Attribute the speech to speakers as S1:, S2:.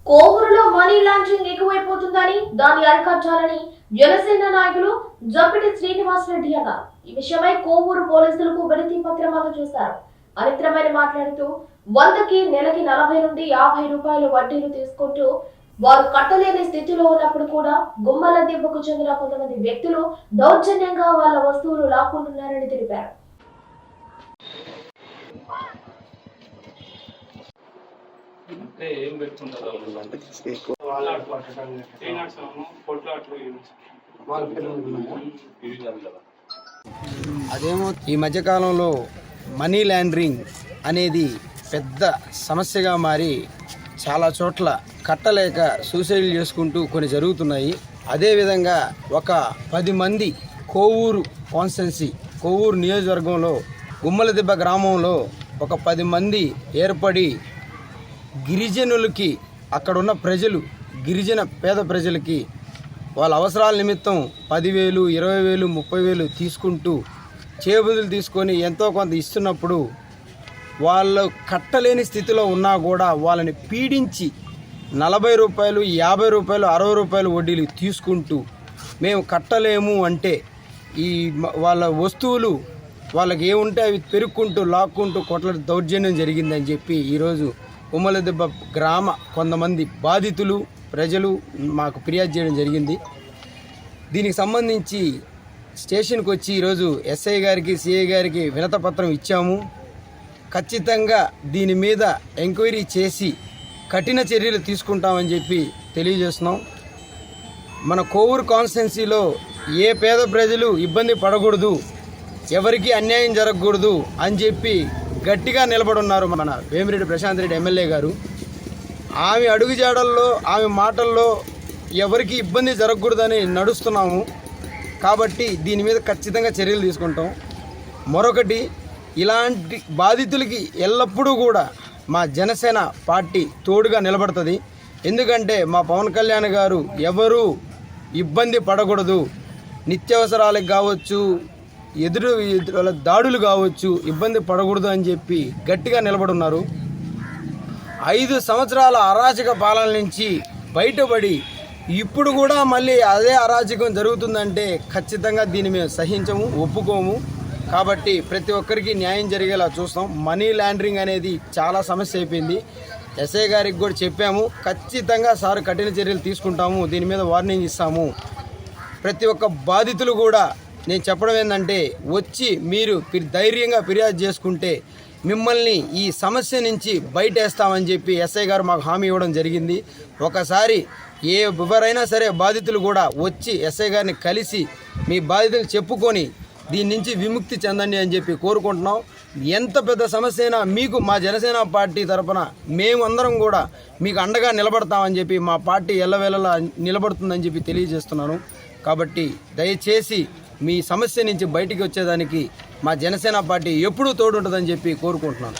S1: కోవూరులో money laundering ఎక్కువైపోతుందని దాన్ని అరికట్టాలని జనసేన నాయకులు జంపిటి శ్రీనివాసరెడ్డి అన్నారు. ఈ విషయమై కోవూరు పోలీసులకు వినతి పత్రం అందజేశారు. అనిత్రమైన మాట్లాడుతూ 100కి నెలకి 40 నుండి 50 రూపాయలు వడ్డీలు తీసుకుంటూ వారు కట్టలేని స్థితిలో ఉన్నప్పుడు కూడా గుమ్మల దిబ్బకు చెందిన కొంతమంది వ్యక్తులు దౌర్జన్యంగా వాళ్ళ వస్తువులు లాక్కుంటున్నారని తెలిపారు.
S2: అదేమో ఈ మధ్యకాలంలో మనీ లాండరింగ్ అనేది పెద్ద సమస్యగా మారి చాలా చోట్ల కట్టలేక సూసైడ్ చేసుకుంటూ కొన్ని జరుగుతున్నాయి. అదేవిధంగా ఒక 10 మంది కోవూరు కాన్స్టిట్యున్సీ కోవూరు నియోజకవర్గంలో గుమ్మలదిబ్బ గ్రామంలో ఒక 10 మంది ఏర్పడి గిరిజనులకి అక్కడున్న ప్రజలు గిరిజన పేద ప్రజలకి వాళ్ళ అవసరాల నిమిత్తం 10,000, 20,000, 30,000 తీసుకుంటూ చేబుదులు తీసుకొని ఎంతో కొంత ఇస్తున్నప్పుడు వాళ్ళు కట్టలేని స్థితిలో ఉన్నా కూడా వాళ్ళని పీడించి 40 రూపాయలు, 50 రూపాయలు, 60 రూపాయలు వడ్డీలు తీసుకుంటూ మేము కట్టలేము అంటే ఈ వాళ్ళ వస్తువులు వాళ్ళకి ఏముంటే అవి పెరుక్కుంటూ లాక్కుంటూ కొట్ల దౌర్జన్యం జరిగిందని చెప్పి ఈరోజు గుమ్మలదిబ్బ గ్రామ కొంతమంది బాధితులు ప్రజలు మాకు ఫిర్యాదు చేయడం జరిగింది. దీనికి సంబంధించి స్టేషన్కి వచ్చి ఈరోజు ఎస్ఐ గారికి సిఐ గారికి వినతపత్రం ఇచ్చాము. ఖచ్చితంగా దీని మీద ఎంక్వైరీ చేసి కఠిన చర్యలు తీసుకుంటామని చెప్పి తెలియజేస్తున్నాం. మన కోవూరు కాన్స్టిట్యున్సీలో ఏ పేద ప్రజలు ఇబ్బంది పడకూడదు, ఎవరికి అన్యాయం జరగకూడదు అని చెప్పి గట్టిగా నిలబడున్నారు మన వేమిరెడ్డి ప్రశాంత్ రెడ్డి ఎమ్మెల్యే గారు. ఆమె అడుగుజాడల్లో ఆమె మాటల్లో ఎవరికి ఇబ్బంది జరగకూడదని నడుస్తున్నాము. కాబట్టి దీని మీద ఖచ్చితంగా చర్యలు తీసుకుంటాం. మరొకటి, ఇలాంటి బాధితులకి ఎల్లప్పుడూ కూడా మా జనసేన పార్టీ తోడుగా నిలబడుతుంది. ఎందుకంటే మా పవన్ కళ్యాణ్ గారు ఎవరు ఇబ్బంది పడకూడదు, నిత్యావసరాలకు కావచ్చు, ఎదురు దాడులు కావచ్చు, ఇబ్బంది పడకూడదు అని చెప్పి గట్టిగా నిలబడున్నారు. 5 సంవత్సరాల అరాచక పాలన నుంచి బయటపడి ఇప్పుడు కూడా మళ్ళీ అదే అరాచకం జరుగుతుందంటే ఖచ్చితంగా దీన్ని మేము సహించము, ఒప్పుకోము. కాబట్టి ప్రతి ఒక్కరికి న్యాయం జరిగేలా చూస్తాం. మనీ లాండరింగ్ అనేది చాలా సమస్య అయిపోయింది. ఎస్ఐ గారికి కూడా చెప్పాము, ఖచ్చితంగా సార్ కఠిన చర్యలు తీసుకుంటాము, దీని మీద వార్నింగ్ ఇస్తాము. ప్రతి ఒక్క బాధితులు కూడా నేను చెప్పడం ఏంటంటే, వచ్చి మీరు ధైర్యంగా ఫిర్యాదు చేసుకుంటే మిమ్మల్ని ఈ సమస్య నుంచి బయటేస్తామని చెప్పి ఎస్ఐ గారు మాకు హామీ ఇవ్వడం జరిగింది. ఒకసారి ఎవరైనా సరే బాధితులు కూడా వచ్చి ఎస్ఐ గారిని కలిసి మీ బాధితులు చెప్పుకొని దీని నుంచి విముక్తి చెందండి అని చెప్పి కోరుకుంటున్నాం. ఎంత పెద్ద సమస్య అయినా మీకు మా జనసేన పార్టీ తరఫున మేమందరం కూడా మీకు అండగా నిలబడతామని చెప్పి మా పార్టీ ఎల్లవేళలా నిలబడుతుందని చెప్పి తెలియజేస్తున్నాను. కాబట్టి దయచేసి మీ సమస్య నుంచి బయటికి వచ్చేదానికి మా జనసేన పార్టీ ఎప్పుడూ తోడుంటుందని చెప్పి కోరుకుంటున్నాను.